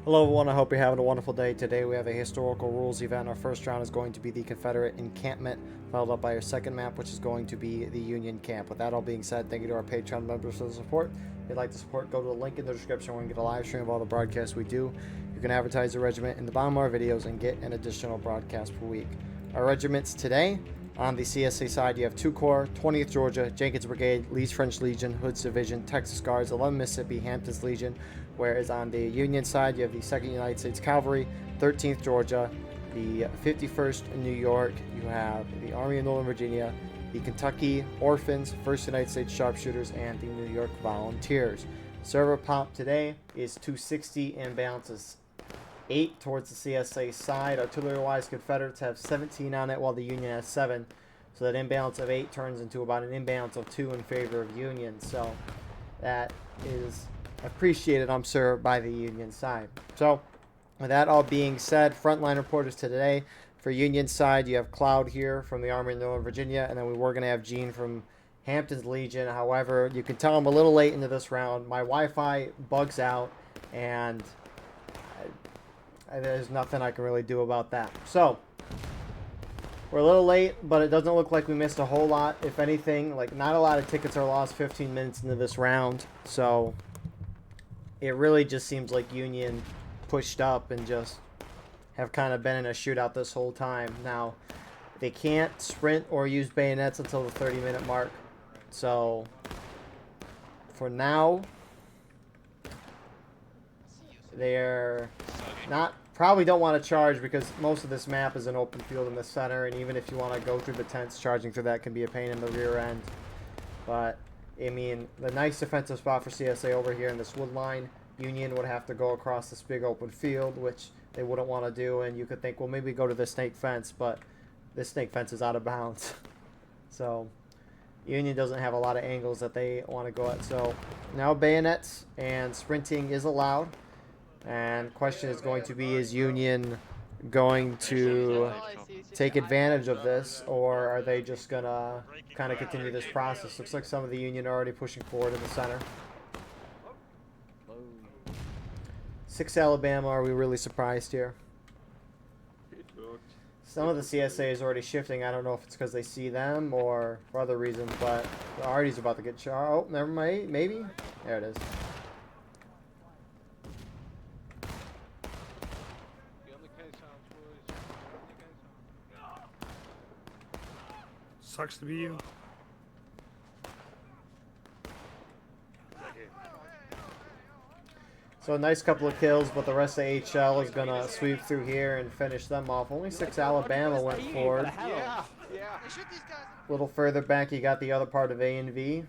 Hello everyone, I hope you're having a wonderful day. Today we have a historical rules event. Our first round is going to be the Confederate encampment, followed up by our second map, which is going to be the Union camp. With that all being said, thank you to our Patreon members for the support. If you'd like to support, go to the link in the description where you can get a live stream of all the broadcasts we do. You can advertise your regiment in the bottom of our videos and get an additional broadcast per week. Our regiments today, on the CSA side, you have 2 Corps, 20th Georgia, Jenkins Brigade, Lee's French Legion, Hood's Division, Texas Guards, 11 Mississippi, Hampton's Legion. Whereas on the Union side, you have the 2nd United States Cavalry, 13th Georgia, the 51st New York, you have the Army of Northern Virginia, the Kentucky Orphans, 1st United States Sharpshooters, and the New York Volunteers. Server pop today is 260 and balances 8 towards the CSA side. Artillery-wise, Confederates have 17 on it, while the Union has 7. So that imbalance of 8 turns into about an imbalance of 2 in favor of Union. So that is appreciated, I'm sure, by the Union side. So with that all being said, frontline reporters today. For Union side, you have Cloud here from the Army of Northern Virginia, and then we were going to have Gene from Hampton's Legion. However, you can tell I'm a little late into this round. My Wi-Fi bugs out, and there's nothing I can really do about that. So we're a little late, but it doesn't look like we missed a whole lot. If anything, like, not a lot of tickets are lost 15 minutes into this round. So it really just seems like Union pushed up and just have kind of been in a shootout this whole time. Now, they can't sprint or use bayonets until the 30-minute mark. So for now, they're not, probably don't want to charge because most of this map is an open field in the center, and even if you want to go through the tents, charging through that can be a pain in the rear end. But I mean, the nice defensive spot for CSA over here in this wood line, Union would have to go across this big open field, which they wouldn't want to do, and you could think, well, maybe go to the snake fence, but this snake fence is out of bounds. So Union doesn't have a lot of angles that they want to go at. So now bayonets and sprinting is allowed, and question is going to be, is Union going to take advantage of this, or are they just gonna kind of continue this process? Looks like some of the Union are already pushing forward in the center. 6 Alabama, are we really surprised here? Some of the CSA is already shifting. I don't know if it's because they see them or for other reasons, but the Artie's about to get charged. Oh, never mind. Maybe? There it is. Sucks to be you. So a nice couple of kills, but the rest of HL is going to sweep through here and finish them off. Only 6 Alabama went forward. A little further back, you got the other part of A and V.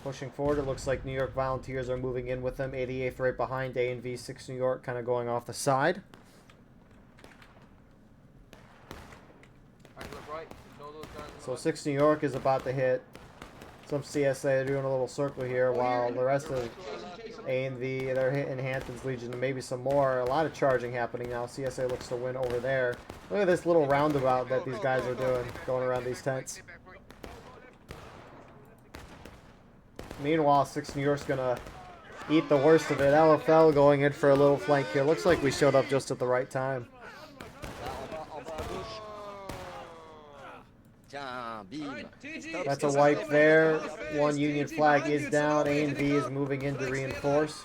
Pushing forward, it looks like New York Volunteers are moving in with them. 88th right behind A and V, 6 New York kind of going off the side. So 6 New York is about to hit. Some CSA are doing a little circle here, while the rest of A and V, they're hitting Hampton's Legion and maybe some more. A lot of charging happening now. CSA looks to win over there. Look at this little roundabout that these guys are doing, going around these tents. Meanwhile, 6 New York's going to eat the worst of it. LFL going in for a little flank here. Looks like we showed up just at the right time. That's a wipe there. 1 Union flag is down. A and V is moving in to reinforce.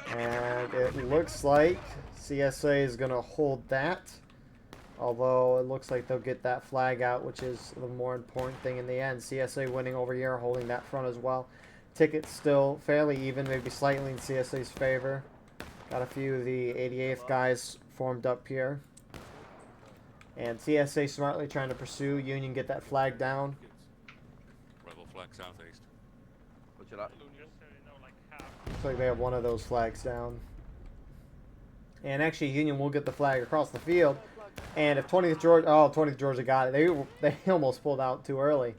And it looks like CSA is going to hold that. Although it looks like they'll get that flag out, which is the more important thing in the end. CSA winning over here, holding that front as well. Tickets still fairly even, maybe slightly in CSA's favor. Got a few of the 88th guys formed up here. And CSA smartly trying to pursue. Union get that flag down. Rebel flag southeast. Looks like they have one of those flags down. And actually, Union will get the flag across the field. And if 20th Georgia, oh, 20th Georgia got it. They almost pulled out too early.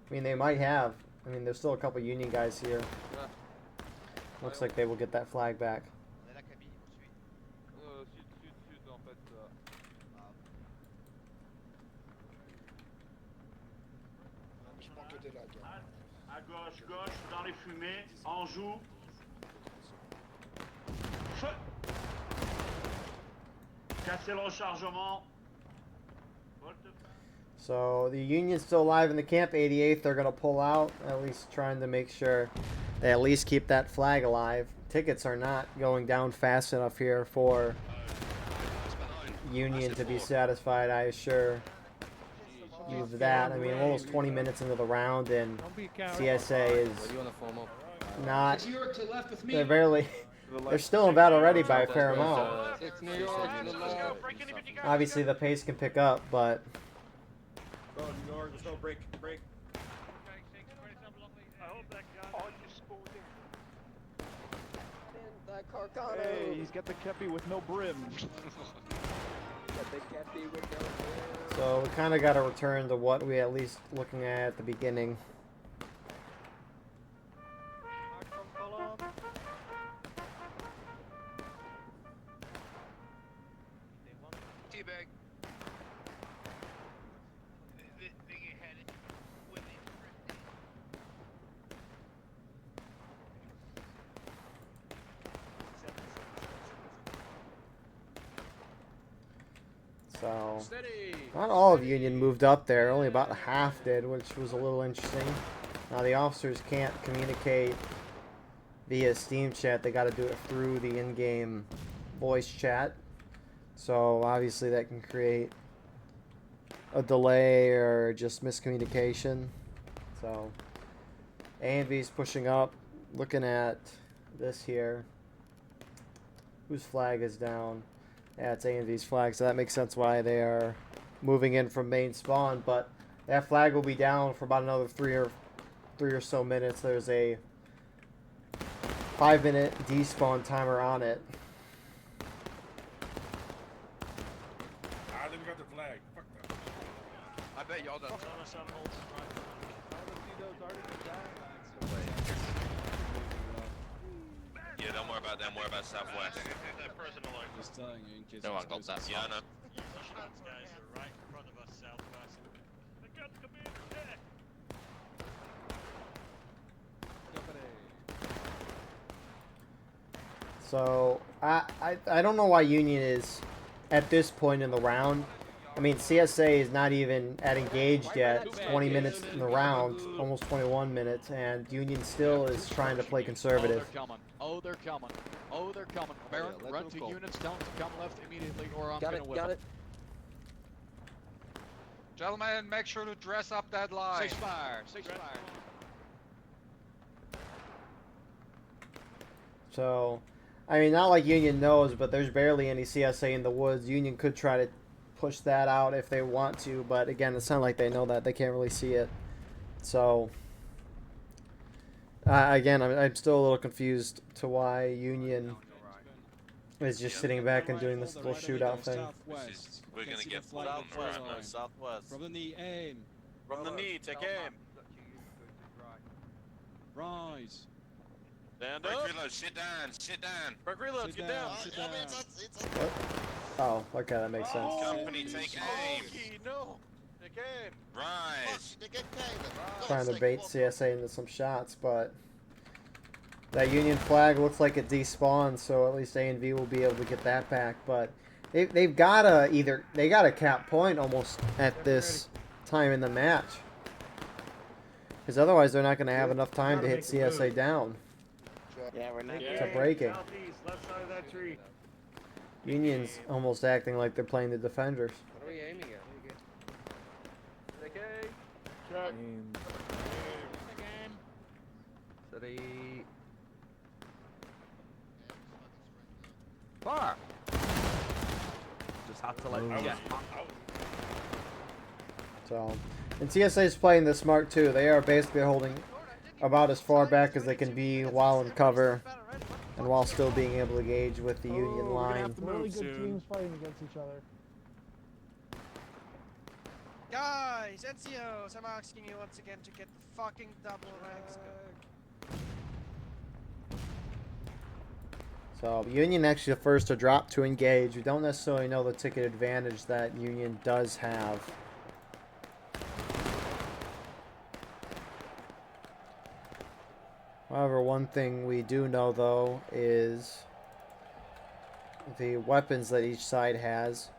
I mean, they might have. I mean, there's still a couple Union guys here. Looks like they will get that flag back. À gauche, gauche, dans les fumées, en joue. Feu. Cassez le rechargement. So the Union's still alive in the camp. 88th, they're going to pull out, at least trying to make sure they at least keep that flag alive. Tickets are not going down fast enough here for Union to be satisfied, I assure you of that. I mean, almost 20 minutes into the round, and CSA is not, they're still in battle ready by a fair amount. Obviously the pace can pick up, but Go, New York, let's go, break. Hey, he's got the kepi with no brim. so we kind of got to return to what we at least looking at the beginning. Teabag. So not all of Union moved up there, only about half did, which was a little interesting. Now the officers can't communicate via Steam chat, they got to do it through the in-game voice chat. So obviously that can create a delay or just miscommunication. So A&V's pushing up, looking at this here. Whose flag is down? Yeah, it's A&V's flag, so that makes sense why they are moving in from main spawn. But that flag will be down for about another three or so minutes. There's a 5-minute despawn timer on it. Ah, then we got the flag. Fuck that. I bet y'all done. Yeah, don't worry about them. Worry about Southwest. Just telling you in case No one it got goes that. outside. Yeah, I know. Guys are right in front of us, southwest. They got the commander there. So I don't know why Union is at this point in the round. I mean, CSA is not even at engaged yet. 20 minutes in the round, almost 21 minutes, and Union still is trying to play conservative. Oh, they're coming. Oh, they're coming. Baron, run to units, tell them to come left immediately, or I'm Got gonna it, whip got them. it. Gentlemen, make sure to dress up that line. Ceasefire, ceasefire. So, I mean, not like Union knows, but there's barely any CSA in the woods. Union could try to push that out if they want to, but again, it's not like they know that. They can't really see it. So, again, I'm still a little confused to why Union is just sitting back and doing this little shootout thing. We're gonna get pulled on the right, man. Southwest. From the knee, aim. From the knee, take aim. Rise. Stand Break up. reload. Sit down. Sit down. Break reload, get down. Sit down. Oh, okay, that makes sense. Company, take aim. Okay, no. Take aim. Rise. Trying to bait CSA into some shots, but that Union flag looks like it despawned, so at least A&V will be able to get that back. But they've got to cap point almost at this time in the match, because otherwise they're not going to have enough time to hit CSA down. Yeah, we're not. To breaking. Southeast, left side of that tree. Union's almost acting like they're playing the defenders. What are we aiming at? Take aim. Check. Three. Fire. Just have to like So, and CSA is playing this smart too. They are basically holding about as far back as they can be while in cover, and while still being able to engage with the Union line. Really good teams fighting against each other. Guys, NCOs, I'm asking you once again to get the fucking double ranks going. So Union actually the first to drop to engage. We don't necessarily know the ticket advantage that Union does have. However, one thing we do know, though, is the weapons that each side has.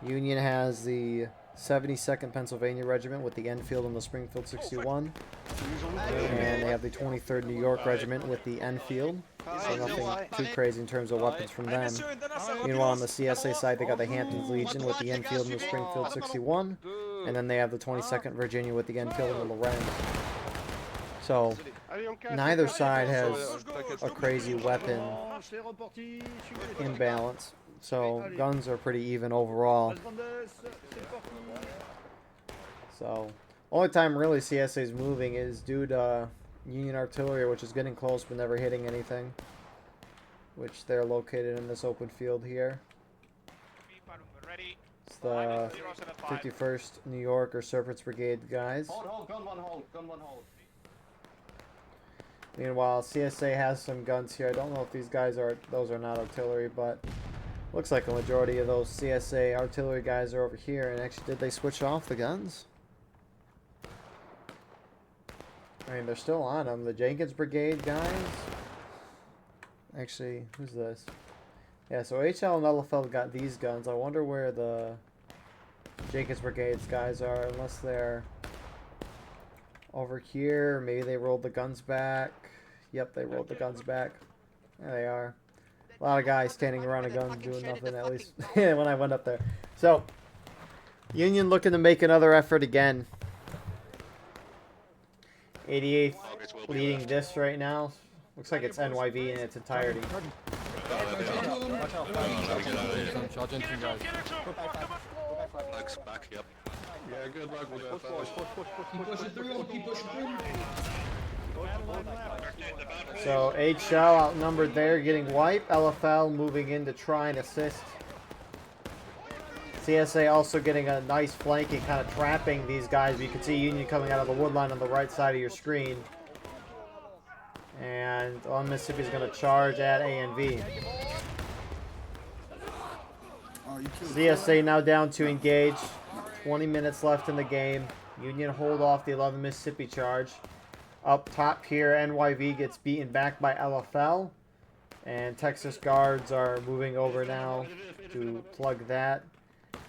Union has the 72nd Pennsylvania Regiment with the Enfield and the Springfield 61. And they have the 23rd New York Regiment with the Enfield. So nothing too crazy in terms of weapons from them. Meanwhile, on the CSA side, they got the Hamptons Legion with the Enfield and the Springfield 61. And then they have the 22nd Virginia with the Enfield and the Lorenz. So neither side has a crazy weapon imbalance. So guns are pretty even overall. So only time really CSA is moving is due to Union artillery, which is getting close but never hitting anything. Which they're located in this open field here. It's the 51st New York or Serpents Brigade guys. Meanwhile, CSA has some guns here. I don't know if these guys are, those are not artillery, but looks like a majority of those CSA artillery guys are over here. And actually, did they switch off the guns? I mean, they're still on them. The Jenkins Brigade guys. Actually, who's this? Yeah, so HL and LFL got these guns. I wonder where the Jenkins Brigade's guys are, unless they're over here. Maybe they rolled the guns back. Yep, they rolled the guns back. There they are. A lot of guys standing around a gun doing nothing, at least when I went up there. So, Union looking to make another effort again. 88th leading this right now. Looks like it's NYV in its entirety. Back, yep. Yeah, good luck with that. So HL outnumbered there, getting wiped. LFL moving in to try and assist. CSA also getting a nice flanking, kind of trapping these guys. You can see Union coming out of the wood line on the right side of your screen. And Mississippi's going to charge at ANV. CSA now down to engage. 20 minutes left in the game. Union hold off the 11 Mississippi charge. Up top here, NYV gets beaten back by LFL. And Texas Guards are moving over now to plug that.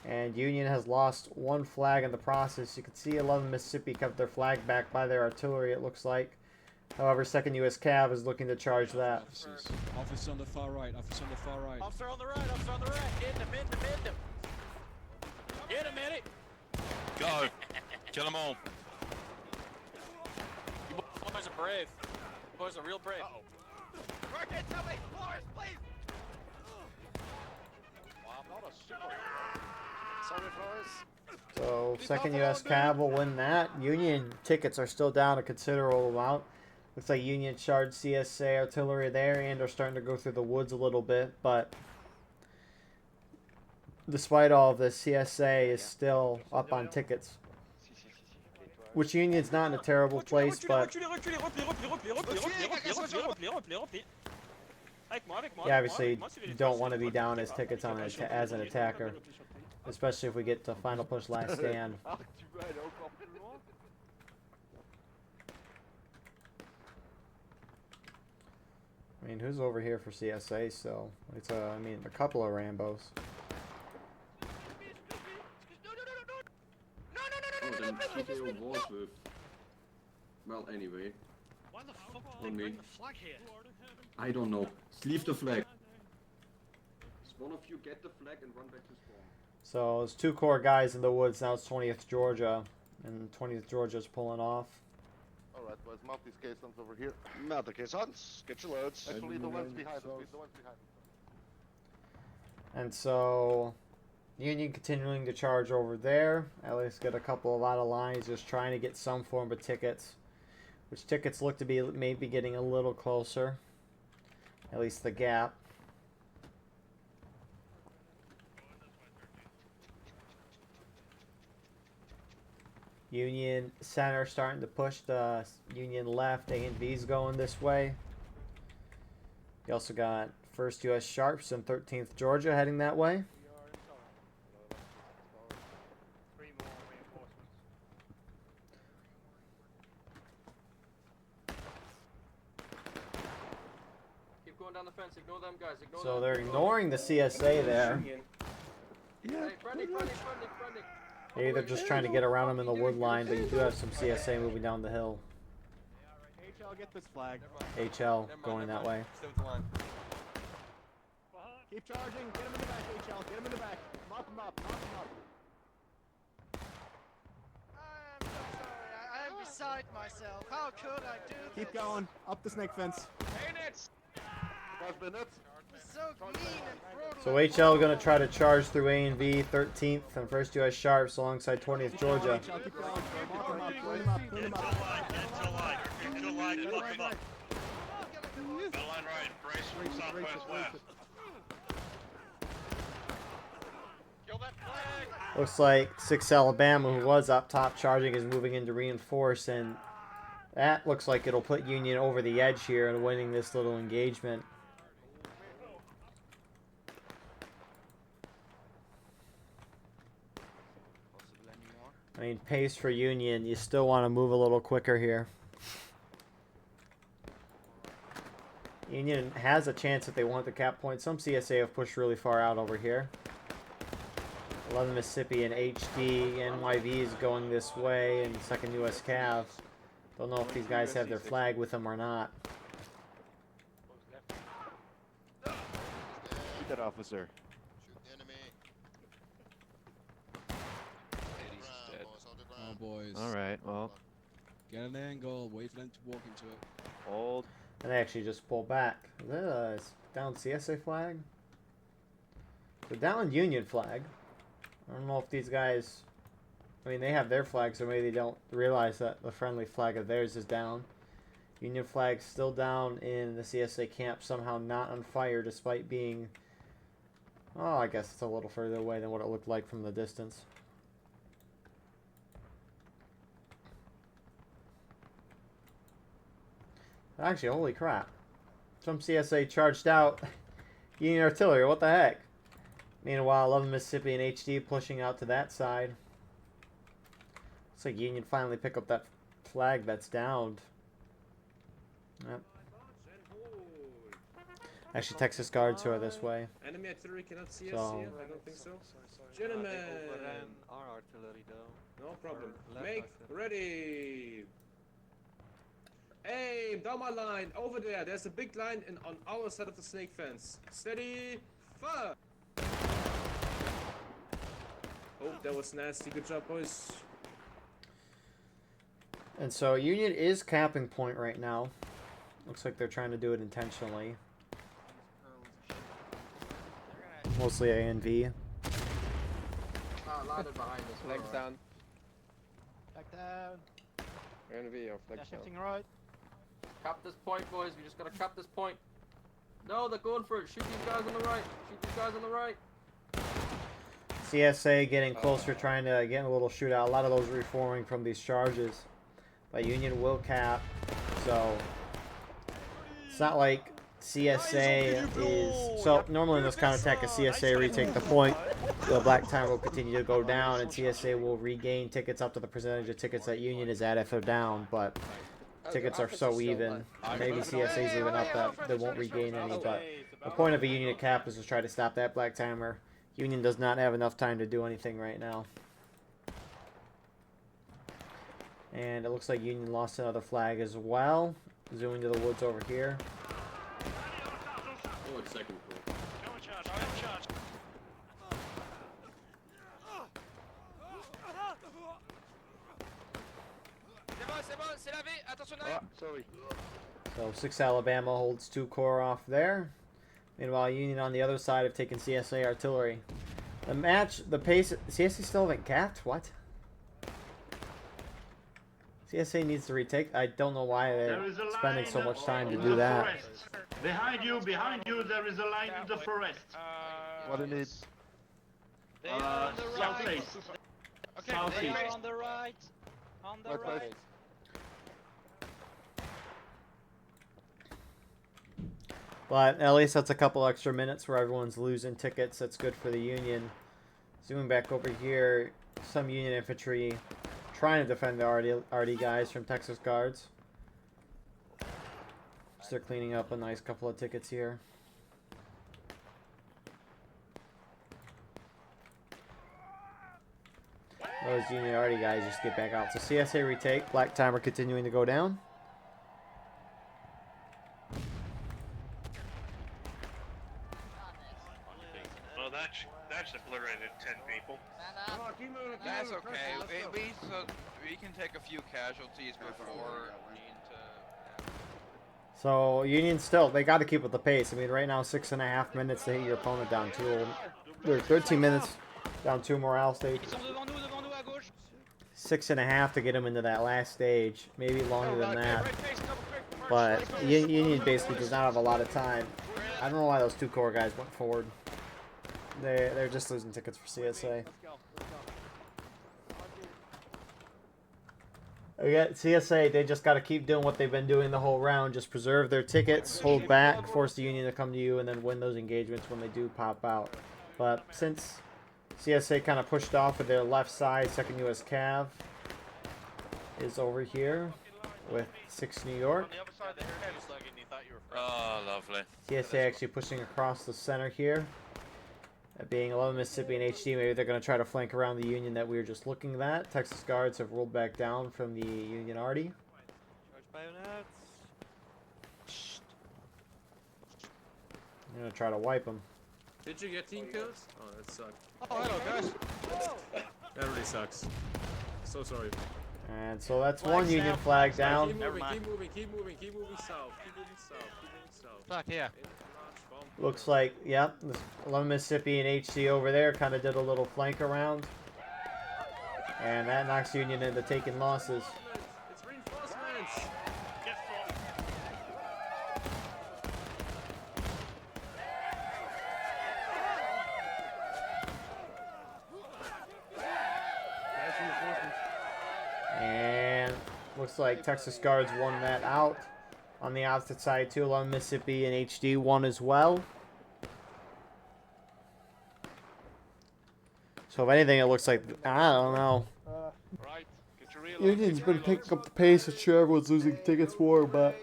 And Union has lost one flag in the process. You can see 11 Mississippi kept their flag back by their artillery, it looks like. However, 2nd U.S. Cav is looking to charge that. Officer on the far right, officer on the far right. Officer on the right, officer on the right. Hit him, hit him, hit him. Get him, hit it. Go. Kill them all. You boys are brave. You boys are real brave. Tell me, Flores, please. Wow, I'm not a super. Sorry, Flores. So, 2nd U.S. Cav will win that. Union tickets are still down a considerable amount. Looks like Union charged CSA artillery there and are starting to go through the woods a little bit. But despite all of this, CSA is still up on tickets. Which Union's not in a terrible place, but yeah, obviously you don't want to be down as tickets on as an attacker. Especially if we get to final push last stand. I mean, who's over here for CSA? So it's I mean, a couple of Rambos. Well, anyway. Why the fuck did they bring the flag here? I don't know. Leave the flag. One of you get the flag and run back to spawn. So it's 2 core guys in the woods. Now it's 20th Georgia, and 20th Georgia's pulling off. Alright, boys, mount these caissons over here. Mount the caissons. Get your loads. Actually, the ones behind us. The ones behind us. And so Union continuing to charge over there. At least get a couple of out of lines, just trying to get some form of tickets. Which tickets look to be maybe getting a little closer. At least the gap. Union center starting to push the Union left. A&V's going this way. You also got 1st U.S. Sharps and 13th Georgia heading that way. down the fence. Ignore them guys. Ignore So them. they're ignoring the CSA there. Hey, friendly. Maybe they're just trying to get around them in the wood line, but you do have some CSA moving down the hill. HL, get this flag. HL going that way. Keep charging. Get him in the back, HL. Get him in the back. Mop him up. I am so sorry. I am beside myself. How could I do this? Keep going. Up the snake fence. 5 minutes. It was so mean and So brutal. HL going to try to charge through A and V, 13th and 1st US Sharps alongside 20th Georgia. HL, keep going. Mop him up. Clean him up. Clean him up. Get to line, lock him up. Middle line right, brace from southwest west. Kill that flag. Looks like 6 Alabama, who was up top charging, is moving into reinforce, and that looks like it'll put Union over the edge here and winning this little engagement. I mean, pace for Union, you still want to move a little quicker here. Union has a chance if they want the cap point. Some CSA have pushed really far out over here. 11 Mississippi and HD. NYV is going this way, and 2nd US Cav. Don't know if these guys have their flag with them or not. Shoot that officer. Oh, boys. Alright, well. Get an angle. Wait for them to walk into it. Hold. And they actually just pull back. Is that a down CSA flag? The down Union flag. I don't know if these guys... I mean, they have their flag, so maybe they don't realize that the friendly flag of theirs is down. Union flag still down in the CSA camp, somehow not on fire, despite being... Oh, I guess it's a little further away than what it looked like from the distance. Actually, holy crap. Some CSA charged out Union artillery. What the heck? Meanwhile, 11 Mississippi and HD pushing out to that side. Looks like Union finally pick up that flag that's downed. Yep. Actually, Texas Guards are this way. Enemy artillery cannot see So- us here. I don't think so. Gentlemen, our artillery though. no problem. Left Make ready. Aim down my line over there. There's a big line on our side of the snake fence. Steady, fire. Oh, that was nasty. Good job, boys. And so Union is capping point right now. Looks like they're trying to do it intentionally. Mostly A and V. Ladder behind us. Flags down. Back down. NV or flag Shifting right. Cap this point, boys. We just gotta cap this point. No, they're going for it. Shoot these guys on the right. Shoot these guys on the right. CSA getting closer, trying to get a little shootout. A lot of those reforming from these charges. But Union will cap. So it's not like CSA is... So normally in this counterattack, a CSA retake the point. The black time will continue to go down, and CSA will regain tickets up to the percentage of tickets that Union is at if they're down. But tickets are so even. Maybe CSA's even up that they won't regain any. But the point of a Union cap is to try to stop that black timer. Union does not have enough time to do anything right now. And it looks like Union lost another flag as well. Zooming to the woods over here. Oh, it's second floor. Sorry. So 6 Alabama holds 2 core off there. Meanwhile, Union on the other side have taken CSA artillery. The match, the pace, CSA still haven't capped? What? CSA needs to retake. I don't know why they're spending so much time to do that. Behind you, there is a line in the forest. What do you need? They are on the right. Southeast. Okay, Southeast. they are on the right. On the Right, right. But at least that's a couple extra minutes where everyone's losing tickets. That's good for the Union. Zooming back over here, some Union infantry trying to defend the RD guys from Texas Guards. So they're cleaning up a nice couple of tickets here. Those Union Arty guys just get back out. So CSA retake. Black timer continuing to go down. Well, that's obliterated 10 people. That's okay. We can take a few casualties before we need to. So Union still, they got to keep with the pace. I mean, right now 6.5 minutes to hit your opponent down 2. They're 13 minutes down 2 morale stage. 6.5 to get him into that last stage, maybe longer than that. But Union basically does not have a lot of time. I don't know why those 2 core guys went forward. They're just losing tickets for CSA. Again, CSA, they just got to keep doing what they've been doing the whole round. Just preserve their tickets, hold back, force the Union to come to you, and then win those engagements when they do pop out. But since CSA kind of pushed off with their left side, 2nd U.S. Cav is over here with 6 New York. Oh, lovely. CSA actually pushing across the center here. That being 11 Mississippi and HD, maybe they're going to try to flank around the Union that we were just looking at. Texas Guards have rolled back down from the Union Arty. I'm going to try to wipe them. Did you get team kills? Oh, that sucked. Oh, hello, guys. That really sucks. So sorry. And so that's one Union flag down. Keep moving south. Keep moving south. Keep moving south. Stuck here. Looks like, yep, 11 Mississippi and HC over there kind of did a little flank around. And that knocks Union into taking losses. It's reinforcements. Get fucked. And looks like Texas Guards won that out. On the opposite side, too, 11 Mississippi and HD won as well. So if anything, it looks like, I don't know. Right. Get your real Union's been picking up the pace, which sure everyone's losing tickets for, but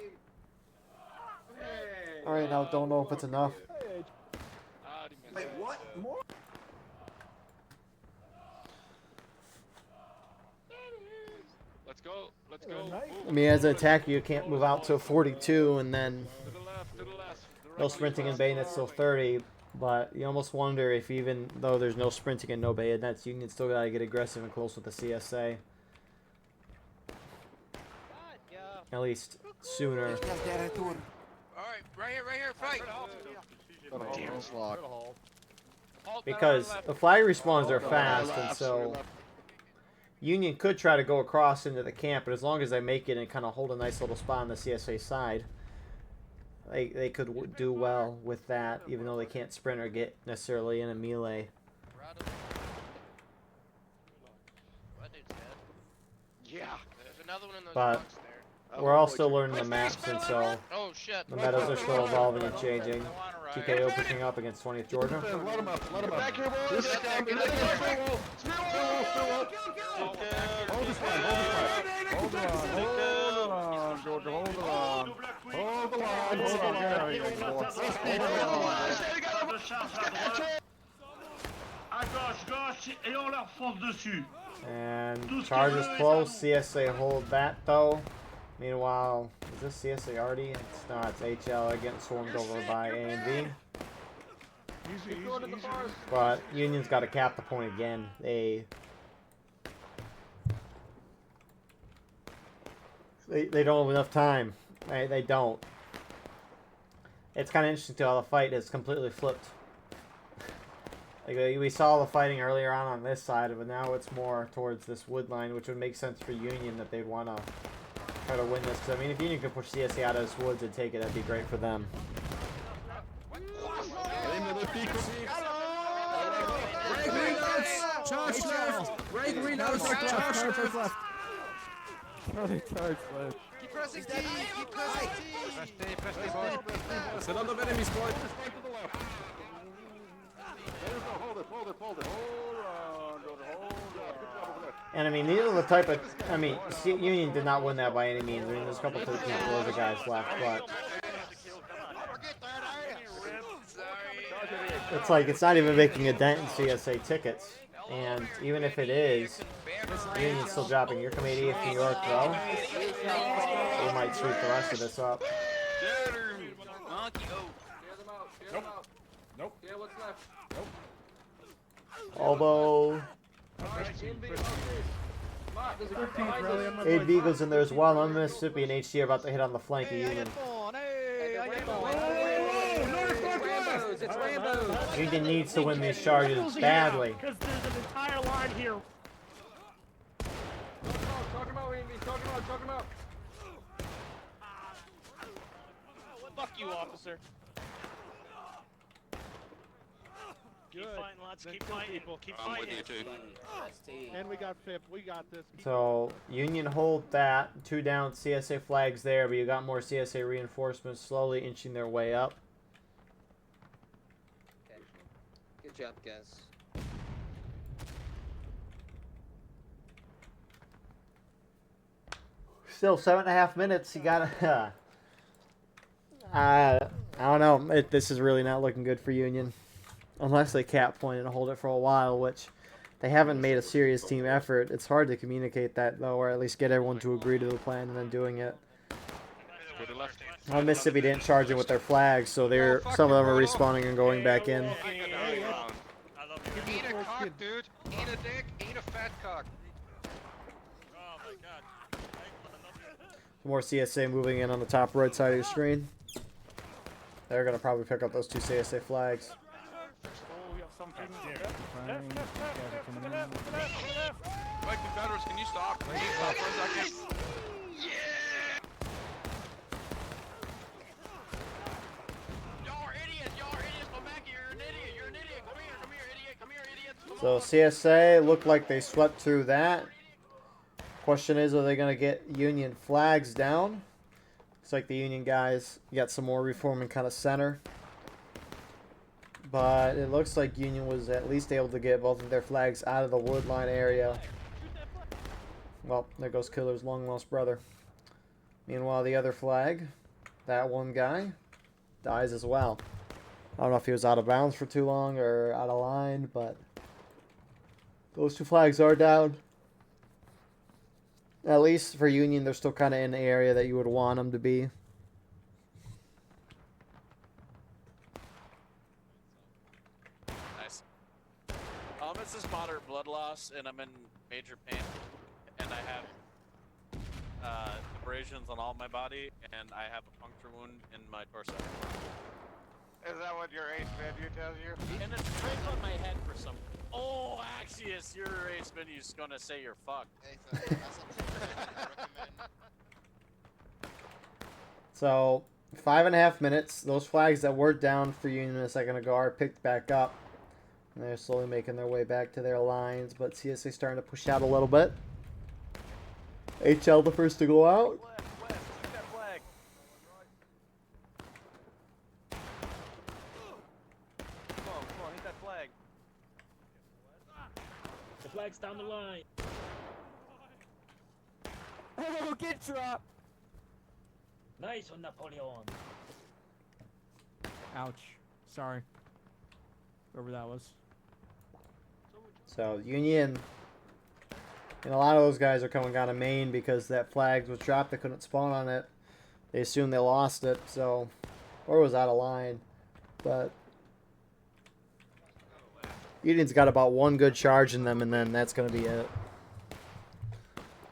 alright, now don't know if it's enough. Wait, what? More? Let's go. Let's go. I mean, as an attacker, you can't move out to 42, and then To the left. To the left. no sprinting and bayonets till 30. But you almost wonder if even though there's no sprinting and no bayonets, Union still gotta get aggressive and close with the CSA. At least sooner. Alright, right here, fight! Because the flag respawns are fast, and so Union could try to go across into the camp, but as long as they make it and kind of hold a nice little spot on the CSA side, they could do well with that, even though they can't sprint or get necessarily in a melee. Yeah. There's another one in those But box there. we're all still learning the maps, and so Oh shit. the metas are still evolving and changing. TKO pushing up against 20th Georgia. Let him up, let him up. Back here, boys. This is down, get back here. Hold this line, hold this line. Hold on, Georgia, hold on. Hold the line, hold on. Get out of here, À gauche, gauche, et on leur fonce dessus. And charges close. CSA hold that though. Meanwhile, is this CSA already? It's not. It's HL getting swarmed over by A and B. But Union's got to cap the point again. They don't have enough time. They don't. It's kind of interesting to how the fight has completely flipped. Like we saw the fighting earlier on this side, but now it's more towards this wood line, which would make sense for Union that they'd want to try to win this. Because I mean, if Union could push CSA out of this woods and take it, that'd be great for them. Charge left! Break reloads! Charge left! Keep pressing T! Keep pressing T! Press D, boys. It's a lot of enemies, boy! Hold it, hold it, hold it. Hold on, Georgia, hold on. And I mean, these are the type of, I mean, Union did not win that by any means. I mean, there's a couple 13 Georgia guys left, but it's like it's not even making a dent in CSA tickets. And even if it is, Union's still dropping. You're coming 80th New York, though. We might sweep the rest of this up. Nope. Nope. Yeah, what's left? Nope. Although Mark, there's a group behind us. 8 Beagles in there as well. I'm Mississippi and HC are about to hit on the flank of Union. It's Rambo's. Union needs to win these charges badly. Because there's an entire line here. Talk him out, Randy. Talk him out. Fuck you, officer. Keep Good. fighting, lads. Then Keep kill fighting. people. Keep I'm with fighting. you too. And we got fifth. We got this. So Union hold that. 2 down. CSA flags there, but you got more CSA reinforcements slowly inching their way up. Good job, guys. Still 7.5 minutes. You gotta. I don't know. This is really not looking good for Union, unless they cap point and hold it for a while, which they haven't made a serious team effort. It's hard to communicate that though, or at least get everyone to agree to the plan and then doing it. Well, Mississippi didn't charge it with their flags, so some of them are respawning and going back in. Eat a cock, dude. Eat a dick. Eat a fat cock. Oh my god. More CSA moving in on the top right side of your screen. They're gonna probably pick up those 2 CSA flags. Mike Confederates, can you stop? Can you stop for a second? Y'all are idiots. Come back here. You're an idiot. Come here, idiot. So CSA looked like they swept through that. Question is, are they going to get Union flags down? Looks like the Union guys got some more reforming kind of center. But it looks like Union was at least able to get both of their flags out of the woodline area. Well, there goes Killer's long lost brother. Meanwhile, the other flag, that one guy, dies as well. I don't know if he was out of bounds for too long or out of line, but those 2 flags are down. At least for Union, they're still kind of in the area that you would want them to be. Nice. This is moderate blood loss, and I'm in major pain, and I have abrasions on all my body, and I have a puncture wound in my torso. Is that what your ace menu tells you? And it's right on my head for some. Oh, Axius, your ace menu's gonna say you're fucked. So, 5.5 minutes. Those flags that were down for Union a second ago are picked back up. And they're slowly making their way back to their lines, but CSA starting to push out a little bit. HL the first to go out. The flag's down the line. Oh, get dropped. Nice one, Napoleon. Ouch. Sorry. Whoever that was. So, Union, and a lot of those guys are coming out of Maine because that flag was dropped. They couldn't spawn on it. They assumed they lost it, so, or was out of line. But Union's got about 1 good charge in them, and then that's going to be it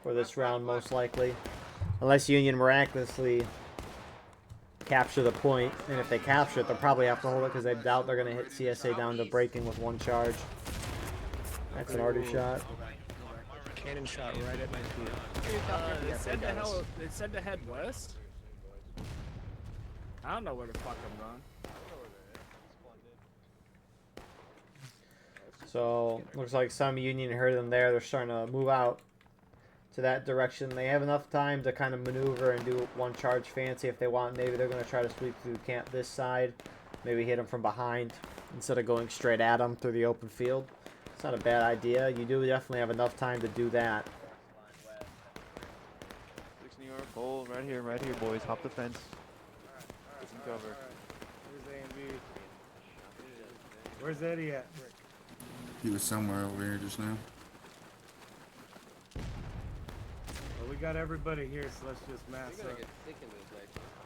for this round, most likely. Unless Union miraculously capture the point, and if they capture it, they'll probably have to hold it because I doubt they're going to hit CSA down to breaking with 1 charge. That's an artery shot. Cannon shot right at my feet. It said to head west? I don't know where the fuck I'm going. So, looks like some Union heard them there. They're starting to move out to that direction. They have enough time to kind of maneuver and do 1 charge fancy if they want. Maybe they're going to try to sweep through camp this side. Maybe hit them from behind instead of going straight at them through the open field. It's not a bad idea. You do definitely have enough time to do that. 6 New York, hold right here, boys. Hop the fence. Get some cover. Where's Eddie at? He was somewhere over here just now. Well, we got everybody here, so let's just mass up.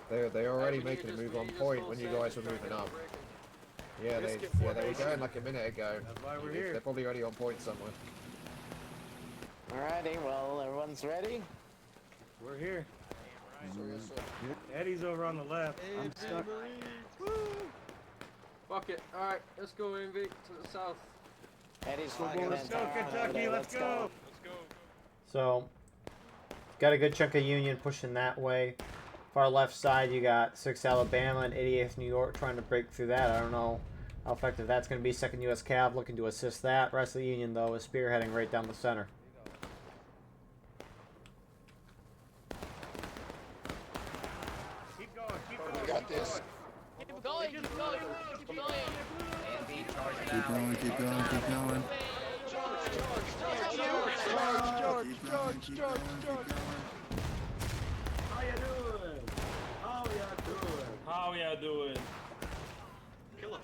They're already making a move on point when you guys were moving up. Yeah, they were going like a minute ago. That's why we're here. They're probably already on point somewhere. Alrighty, well, everyone's ready? We're here. Eddie's over on the left. I'm stuck. Fuck it. Alright, let's go, Envy, to the south. Eddie's Let's go, Kentucky, let's go! So, got a good chunk of Union pushing that way. Far left side, you got 6th Alabama and 88th New York trying to break through that. I don't know how effective that's going to be. 2nd U.S. Cav looking to assist that. Rest of the Union, though, is spearheading right down the center. Keep going, keep going. We got this. Keep going, keep going, keep going. Keep going, keep going, keep going. How ya doing? Kill him.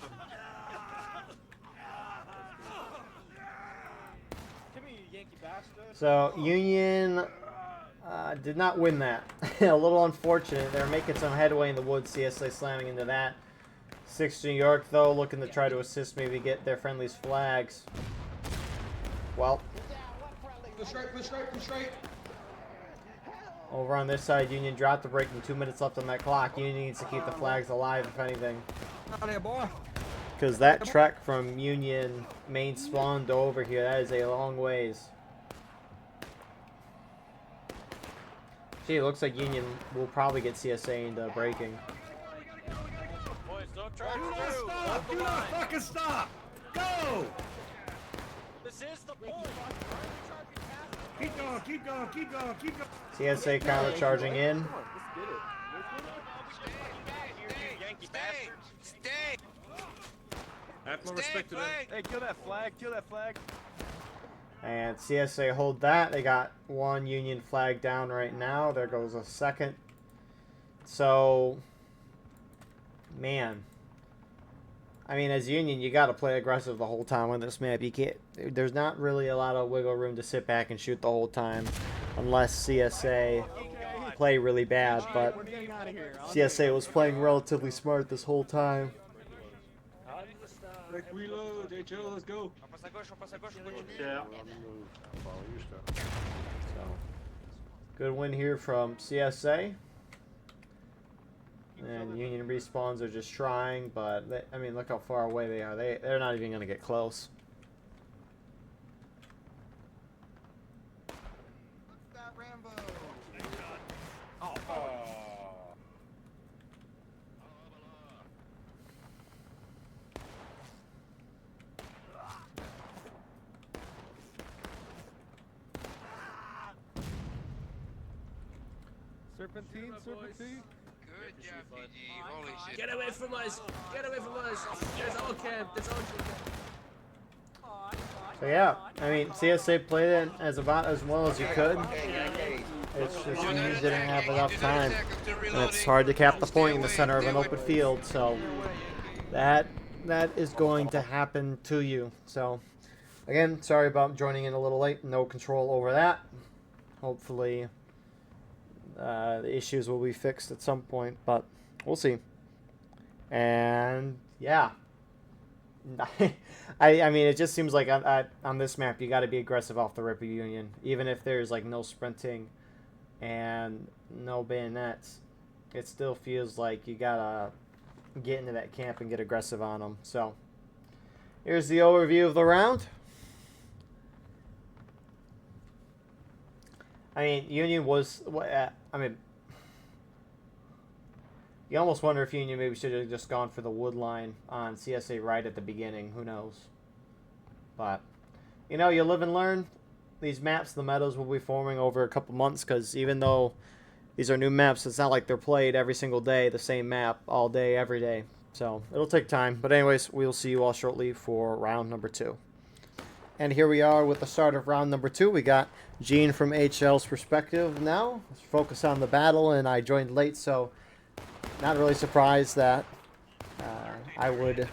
Come here, you Yankee bastard. So, Union did not win that. A little unfortunate. They're making some headway in the woods. CSA slamming into that. 6th New York, though, looking to try to assist, maybe get their friendlies flags. Well. Push right, push right, push right. Over on this side, Union dropped the break and 2 minutes left on that clock. Union needs to keep the flags alive, if anything. Out there, boy. Because that trek from Union main spawn to over here, that is a long ways. Gee, it looks like Union will probably get CSA into breaking. Boys, don't charge Do not through. stop! Do not fucking stop! Go! This is the point. Keep going, keep going, keep going, keep going. CSA counter charging in. Stay! Have more respect to them. Hey, kill that flag, kill that flag. And CSA hold that. They got one Union flag down right now. There goes a second. So, man. I mean, as Union, you got to play aggressive the whole time on this map. You can't. There's not really a lot of wiggle room to sit back and shoot the whole time, unless CSA play really bad. But CSA was playing relatively smart this whole time. Quick reload, HL, let's go. Yeah. So, good win here from CSA. And Union respawns are just trying, but they, I mean, look how far away they are. They're not even going to get close. That Rambo. Serpentine, serpentine. Good job, PG. Holy shit. Get away from us! Get away from us! There's our camp! There's our camp! So yeah, I mean, CSA played it as about as well as you could. It's just Union didn't have enough time. And it's hard to cap the point in the center of an open field, so that is going to happen to you. So again, sorry about joining in a little late. No control over that. Hopefully the issues will be fixed at some point, but we'll see. And yeah. I mean, it just seems like on this map, you got to be aggressive off the rip of Union. Even if there's like no sprinting and no bayonets, it still feels like you got to get into that camp and get aggressive on them. So here's the overview of the round. I mean, Union was, I mean, you almost wonder if Union maybe should have just gone for the wood line on CSA right at the beginning. Who knows? But, you know, you live and learn. These maps, the meadows will be forming over a couple months because even though these are new maps, it's not like they're played every single day, the same map all day, every day. So, it'll take time. But anyways, we'll see you all shortly for round number 2. And here we are with the start of round number 2. We got Gene from HL's perspective now. Let's focus on the battle, and I joined late, so not really surprised that I would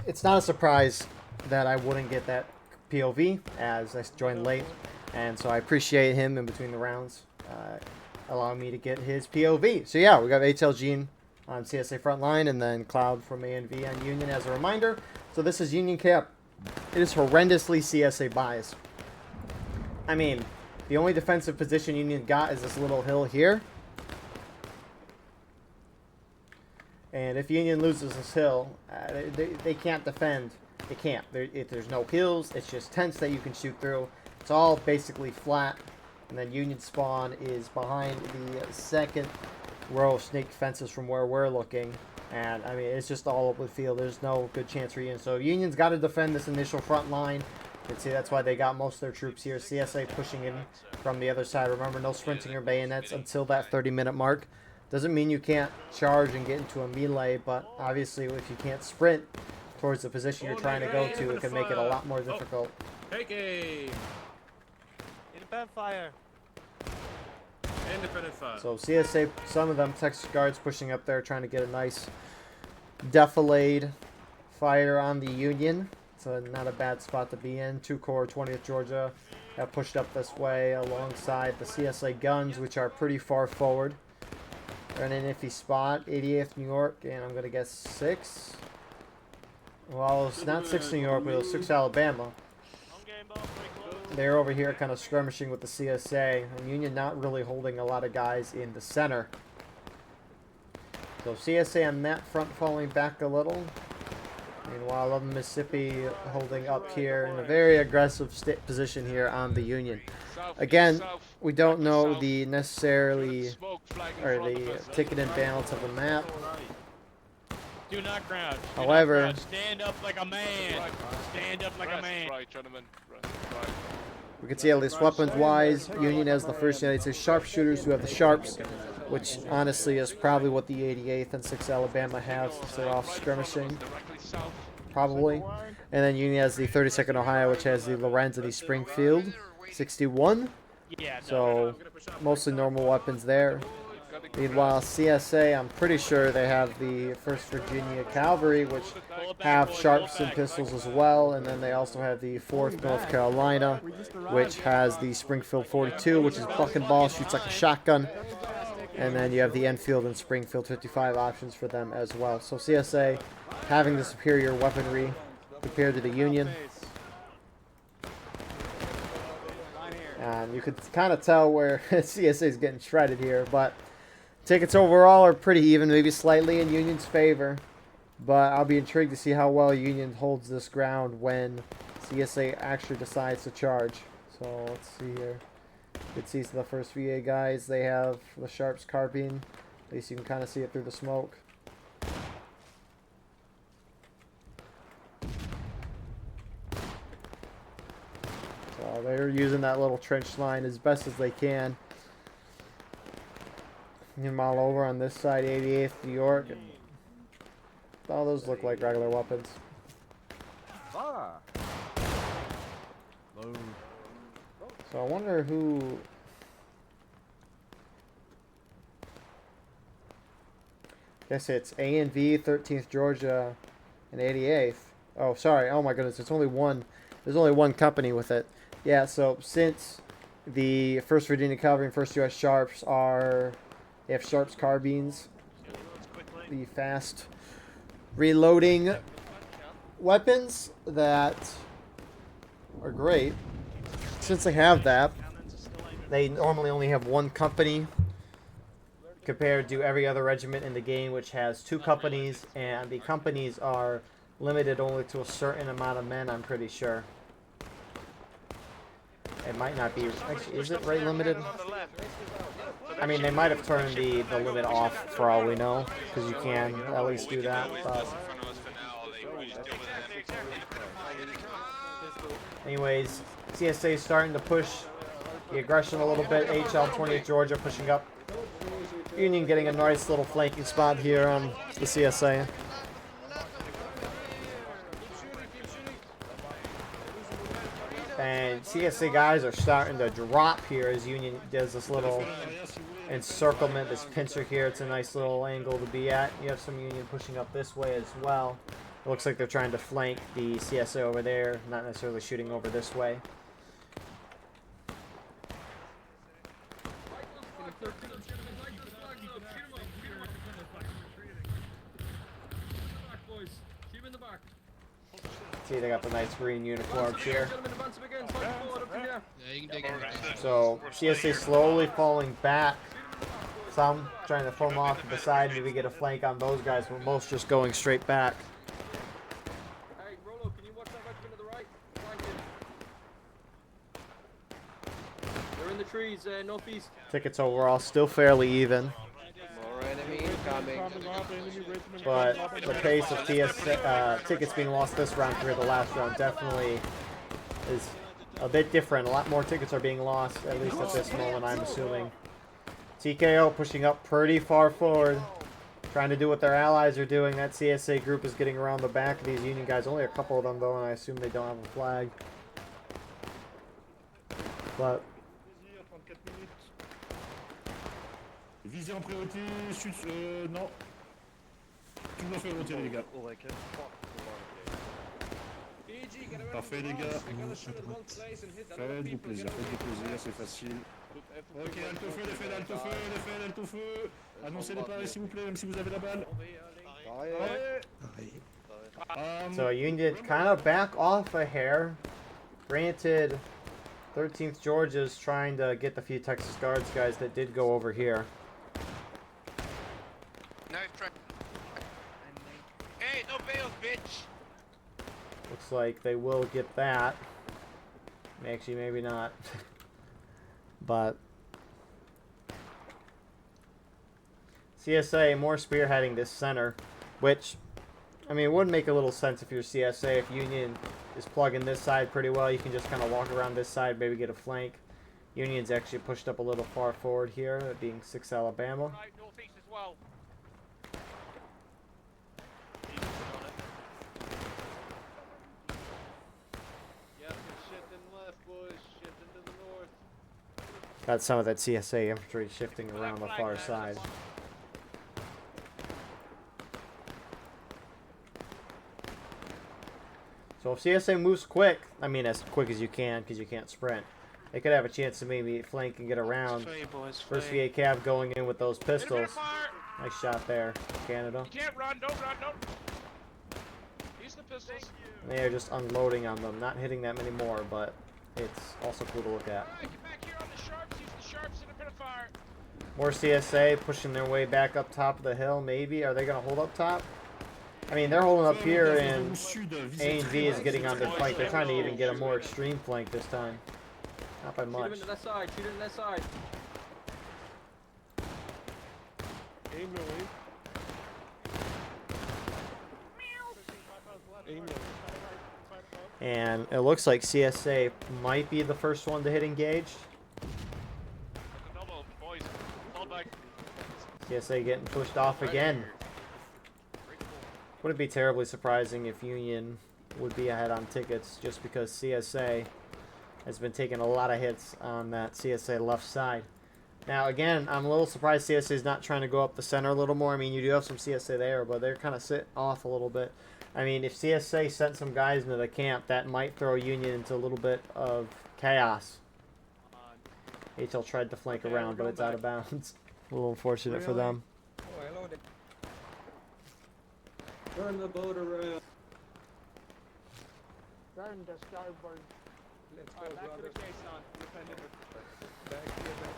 it's not a surprise that I wouldn't get that POV as I joined late, and so I appreciate him in between the rounds allowing me to get his POV. So yeah, we got HLG on CSA Frontline, and then Cloud from ANV on Union as a reminder. So this is Union Camp. It is horrendously CSA biased. I mean, the only defensive position Union got is this little hill here. And if Union loses this hill, they can't defend. They can't. There's no hills. It's just tents that you can shoot through. It's all basically flat. And then Union spawn is behind the second row of snake fences from where we're looking. And, I mean, it's just all over the field. There's no good chance for Union. So Union's got to defend this initial front line. You can see that's why they got most of their troops here. CSA pushing in from the other side. Remember, no sprinting or bayonets until that 30-minute mark. Doesn't mean you can't charge and get into a melee, but obviously if you can't sprint towards the position you're trying to go to, it can make it a lot more difficult. Take aim. Independent fire. Independent fire. So CSA, some of them Texas Guards pushing up there, trying to get a nice defilade fire on the Union. So not a bad spot to be in. 2 Corps, 20th Georgia have pushed up this way alongside the CSA guns, which are pretty far forward. They're in an iffy spot. 88th New York, and I'm going to guess 6. Well, it's not 6 New York, but it was 6 Alabama. They're over here kind of skirmishing with the CSA, and Union not really holding a lot of guys in the center. So CSA on that front falling back a little. Meanwhile, 11 Mississippi holding up here in a very aggressive position here on the Union. Again, we don't know the necessarily, or the ticketed balance of the map. Do not crouch. However, stand up like a man. Stand up like a man. Right, gentlemen. Right. we can see at least weapons-wise, Union has the first United States sharpshooters who have the sharps, which honestly is probably what the 88th and 6th Alabama have since they're off skirmishing. Probably. And then Union has the 32nd Ohio, which has the Lorenz and the Springfield 61. So mostly normal weapons there. Meanwhile, CSA, I'm pretty sure they have the 1st Virginia Cavalry, which have sharps and pistols as well. And then they also have the 4th North Carolina, which has the Springfield 42, which is buck and ball, shoots like a shotgun. And then you have the Enfield and Springfield 55 options for them as well. So CSA having the superior weaponry compared to the Union. And you could kind of tell where CSA is getting shredded here, but tickets overall are pretty even, maybe slightly in Union's favor. But I'll be intrigued to see how well Union holds this ground when CSA actually decides to charge. So let's see here. You can see the first VA guys, they have the Sharps carbine. At least you can kind of see it through the smoke. So they're using that little trench line as best as they can. Meanwhile, over on this side, 88th New York. All those look like regular weapons. So I wonder who... Guess it's A&V, 13th Georgia, and 88th. Oh, sorry. Oh my goodness. It's only one. There's only one company with it. Yeah, so since the 1st Virginia Cavalry and 1st U.S. Sharps are... They have Sharps carbines. The fast reloading weapons that are great. Since they have that, they normally only have one company compared to every other regiment in the game, which has 2 companies, and the companies are limited only to a certain amount of men, I'm pretty sure. It might not be. Actually, is it rate limited? I mean, they might have turned the limit off for all we know, because you can at least do that. But anyways, CSA is starting to push the aggression a little bit. HL 20th Georgia pushing up. Union getting a nice little flanking spot here on the CSA. And CSA guys are starting to drop here as Union does this little encirclement, this pincer here. It's a nice little angle to be at. You have some Union pushing up this way as well. It looks like they're trying to flank the CSA over there, not necessarily shooting over this way. See, they got the nice green uniforms here. So CSA slowly falling back. Some trying to form off to the side, maybe get a flank on those guys, but most just going straight back. Hey, Rolo, can you watch that regiment to the right? They're in the trees, northeast. Tickets overall still fairly even. More enemy incoming. But the pace of tickets being lost this round compared to the last round definitely is a bit different. A lot more tickets are being lost, at least at this moment, I'm assuming. TKO pushing up pretty far forward, trying to do what their allies are doing. That CSA group is getting around the back of these Union guys. Only a couple of them, though, and I assume they don't have a flag. But Visez en priorité, sud, non. Tout le monde fait retirer les gars. Parfait les gars. Faites-vous plaisir, c'est facile. Ok, halte au feu, les faits, halte au feu, les faits, halte au feu. Annoncez les paris s'il vous plaît, même si vous avez la balle. So Union kind of back off a hair. Granted, 13th Georgia's trying to get the few Texas Guards guys that did go over here. Nice try. Hey, no bails, bitch! Looks like they will get that. Actually, maybe not. But CSA more spearheading this center, which, I mean, it would make a little sense if you're CSA. If Union is plugging this side pretty well, you can just kind of walk around this side, maybe get a flank. Union's actually pushed up a little far forward here, that being 6 Alabama. Right, northeast as well. Got some of that CSA infantry shifting around the far side. So if CSA moves quick, I mean as quick as you can because you can't sprint, they could have a chance to maybe flank and get around. First VA Cav going in with those pistols. Nice shot there, Canada. You can't run, don't run, don't. Use the pistols. And they are just unloading on them, not hitting that many more, but it's also cool to look at. More CSA pushing their way back up top of the hill, maybe. Are they going to hold up top? I mean, they're holding up here, and A and V is getting on their flank. They're trying to even get a more extreme flank this time. Not by much. Shoot him into that side, shoot him in that side. And it looks like CSA might be the first one to hit engage. CSA getting pushed off again. Wouldn't be terribly surprising if Union would be ahead on tickets just because CSA has been taking a lot of hits on that CSA left side. Now again, I'm a little surprised CSA is not trying to go up the center a little more. I mean, you do have some CSA there, but they're kind of sitting off a little bit. I mean, if CSA sent some guys into the camp, that might throw Union into a little bit of chaos. HL tried to flank around, but it's out of bounds. A little unfortunate for them. Turn the boat around. Turn the starboard. Let's go, back to the caisson. Back to the back.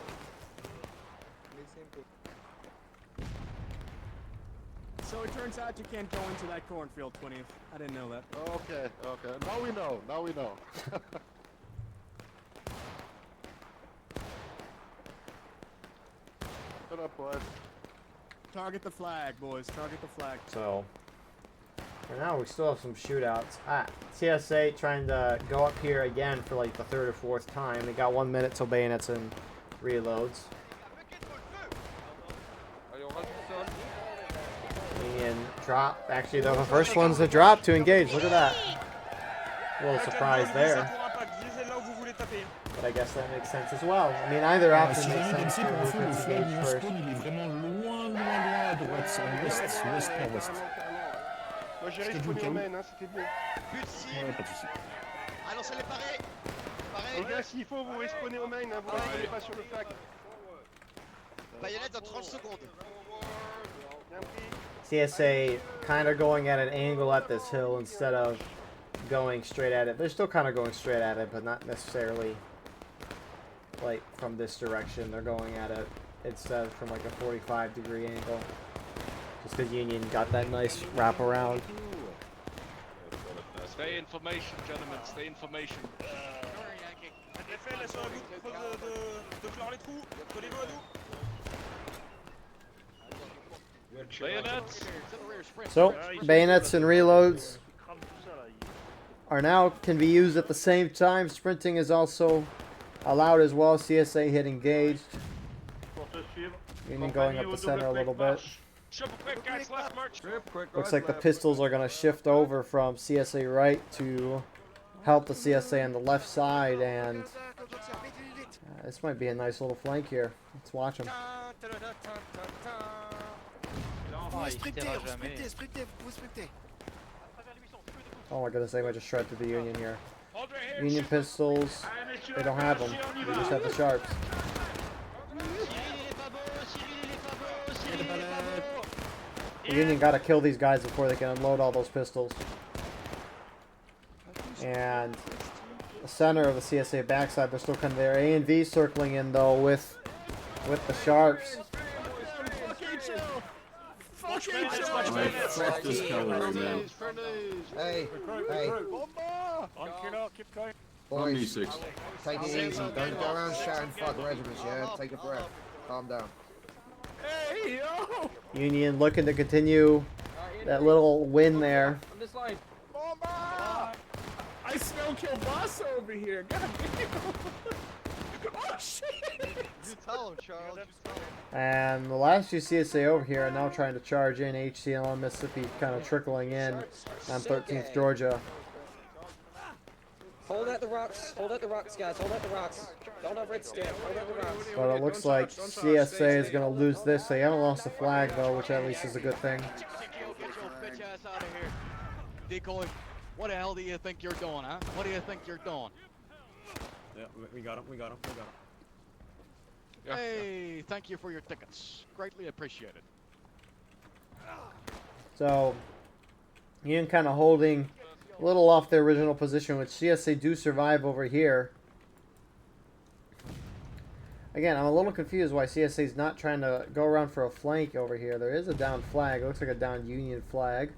Simple. So it turns out you can't go into that cornfield, 20th. I didn't know that. Okay, okay. Now we know. Now we know. Shut up, boys. Target the flag, boys. Target the flag. So, for now, we still have some shootouts. CSA trying to go up here again for like the 3rd or 4th time. They got 1 minute till bayonets and reloads. And drop. Actually, they're the first ones to drop to engage. Look at that. A little surprise there. But I guess that makes sense as well. I mean, either option makes sense for movement to engage first. Moi j'ai respawné au main, hein, c'était bien. But de cible. Ouais, pas de soucis. Annoncez les parés. Les gars, s'il faut, vous respawnez au main, hein, vous respawnez pas sur le flag. Baïonnette dans 30 secondes. Bien pris. CSA kind of going at an angle at this hill instead of going straight at it. They're still kind of going straight at it, but not necessarily like from this direction. They're going at it instead from like a 45-degree angle. Just because Union got that nice wrap around. Stay in formation, gentlemen, stay in formation. Bayonets! So, bayonets and reloads are now can be used at the same time. Sprinting is also allowed as well. CSA hit engaged. Union going up the center a little bit. Looks like the pistols are going to shift over from CSA right to help the CSA on the left side, and this might be a nice little flank here. Let's watch them. Oh my goodness, they might just shred through the Union here. Union pistols, they don't have them. They just have the sharps. The Union got to kill these guys before they can unload all those pistols. And the center of the CSA backside, they're still kind of there. A and V circling in though with the sharps. Fuck this cavalry, man. Hey. Keep going. Boys, take it easy. Don't go around shouting fuck regiments, yeah? Take a breath. Calm down. Hey, yo! Union looking to continue that little win there. On this line. I smell kielbasa over here. God damn. Oh shit! You tell him, Charles. You tell him. And the last two CSA over here are now trying to charge in. HCLM Mississippi kind of trickling in on 13th Georgia. Hold at the rocks. Hold at the rocks, guys. Hold at the rocks. Don't have red stand. Hold at the rocks. But it looks like CSA is going to lose this. They haven't lost the flag though, which at least is a good thing. Get your bitch ass out of here. Decoy, what the hell do you think you're doing, huh? What do you think you're doing? Yeah, we got him. Hey, thank you for your tickets. Greatly appreciated. So, Union kind of holding a little off their original position, which CSA do survive over here. Again, I'm a little confused why CSA is not trying to go around for a flank over here. There is a down flag. It looks like a down Union flag.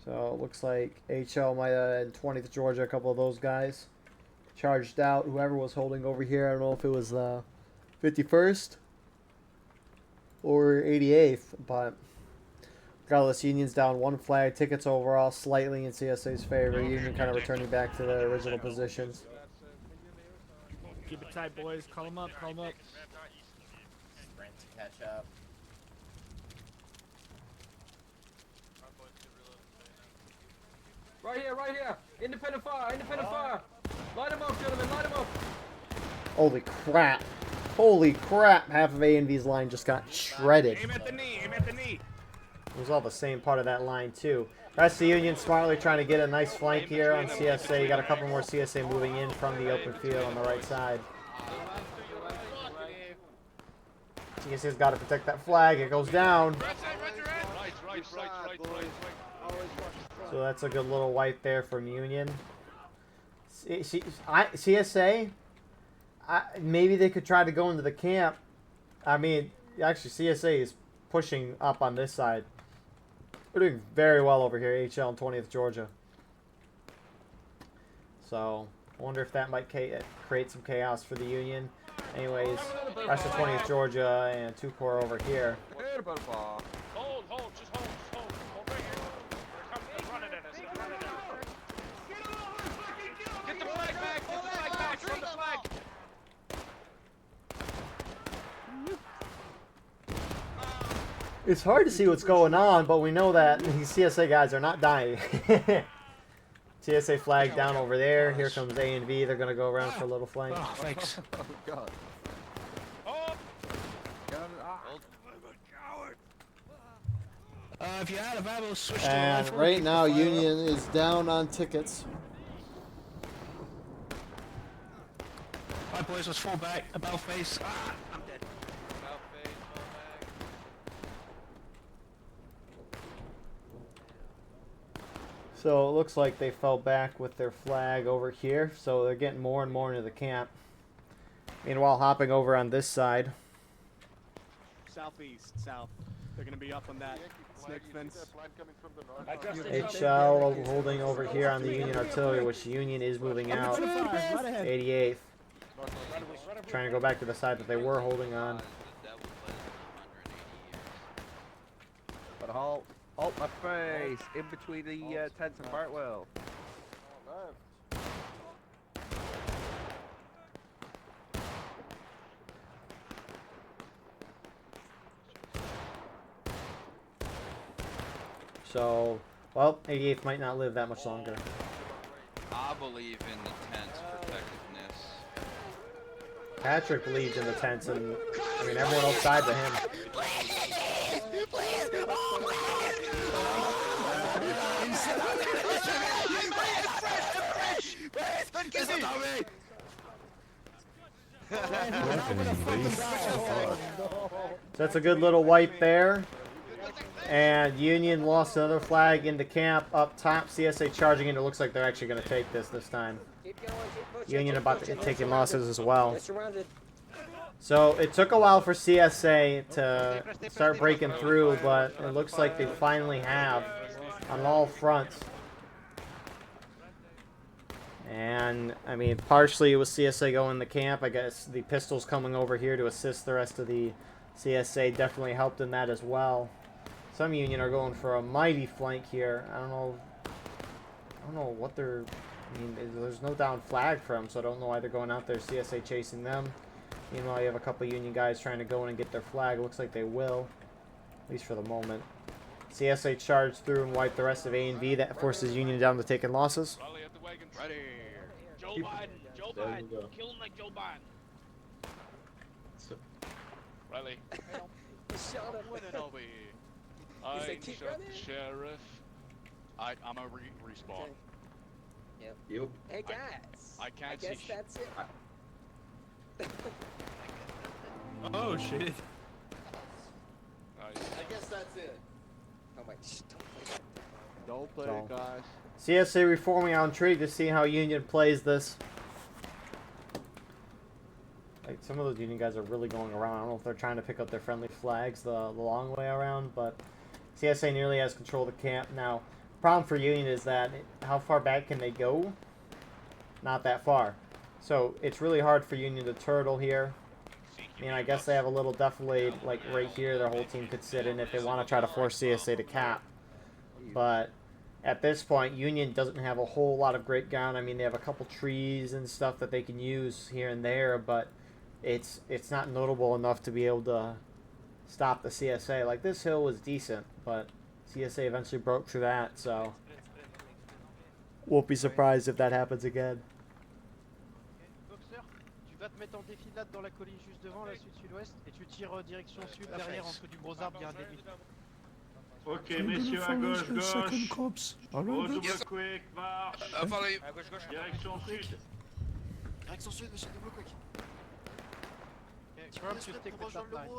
So it looks like HL might have, and 20th Georgia, a couple of those guys charged out. Whoever was holding over here, I don't know if it was 51st or 88th, but regardless, Union's down one flag. Tickets overall slightly in CSA's favor. Union kind of returning back to their original positions. Keep it tight, boys. Call them up. Call them up. Sprint to catch up. Right here. Independent fire. Light them up, gentlemen. Light them up. Holy crap. Holy crap. Half of A&V's line just got shredded. Aim at the knee. Aim at the knee. It was all the same part of that line, too. Rest of the Union smartly trying to get a nice flank here on CSA. You got a couple more CSA moving in from the open field on the right side. CSA's got to protect that flag. It goes down. Right. So that's a good little wipe there from Union. CSA, maybe they could try to go into the camp. I mean, actually, CSA is pushing up on this side. We're doing very well over here, HL and 20th Georgia. So, I wonder if that might create some chaos for the Union. Anyways, rest of 20th Georgia and 2 Corps over here. Hold, just hold. Hold right here. They're running at us. Get the flag back, from the flag. It's hard to see what's going on, but we know that these CSA guys are not dying. CSA flag down over there. Here comes A and V. They're going to go around for a little flank. Oh, thanks. Oh, God. If you're out of ammo, switch to And rifle, right keep now, the fire Union is down on tickets. up. Alright, boys, let's fall back. About face. Ah, I'm dead. About face, fall back. So it looks like they fell back with their flag over here. So they're getting more and more into the camp. Meanwhile, hopping over on this side. Southeast, south. They're gonna be up on that snake fence. HL holding over here on the Union artillery, which Union is moving out. 88th. Trying to go back to the side that they were holding on. But halt my face in between the tents and Bartwell. So, well, 88th might not live that much longer. I believe in the tent's protectiveness. Patrick believes in the tents, and I mean everyone else died to him. So that's a good little wipe there. And Union lost another flag into camp up top. CSA charging in. It looks like they're actually going to take this time. Union about to take losses as well. So it took a while for CSA to start breaking through, but it looks like they finally have on all fronts. And, I mean, partially it was CSA going to camp. I guess the pistols coming over here to assist the rest of the CSA definitely helped in that as well. Some Union are going for a mighty flank here. I don't know what they're... I mean, there's no down flag for them, so I don't know why they're going out there. CSA chasing them. Meanwhile, you have a couple Union guys trying to go in and get their flag. It looks like they will, at least for the moment. CSA charged through and wiped the rest of A and V. That forces Union down to taking losses. Ready. Joe Biden. Joe Biden. Kill him like Joe Biden. Riley. Shut up. Winning over here. I shot the sheriff. I'm a respawn. Yep. Hey guys. I can't guess see. that's it. Oh shit. Nice. I guess that's it. Oh my, Don't play So- it, guys. CSA reforming. I'm intrigued to see how Union plays this. Like, some of those Union guys are really going around. I don't know if they're trying to pick up their friendly flags the long way around, but CSA nearly has control of the camp. Now, problem for Union is that how far back can they go? Not that far. So it's really hard for Union to turtle here. I mean, I guess they have a little defilade like right here their whole team could sit in if they want to try to force CSA to cap. But at this point, Union doesn't have a whole lot of great ground. I mean, they have a couple trees and stuff that they can use here and there, but it's not notable enough to be able to stop the CSA. Like, this hill was decent, but CSA eventually broke through that, so won't be surprised if that happens again. Boxer, tu vas te mettre en défilade dans la colline juste devant, la sud-sud-ouest, et tu tires direction sud derrière entre du gros arbre, il y a un débit. Ok, messieurs, à gauche, gauche. Double quick, marche. Follow you. Direction sud. Direction sud, monsieur, double quick. Grab to stick with that line.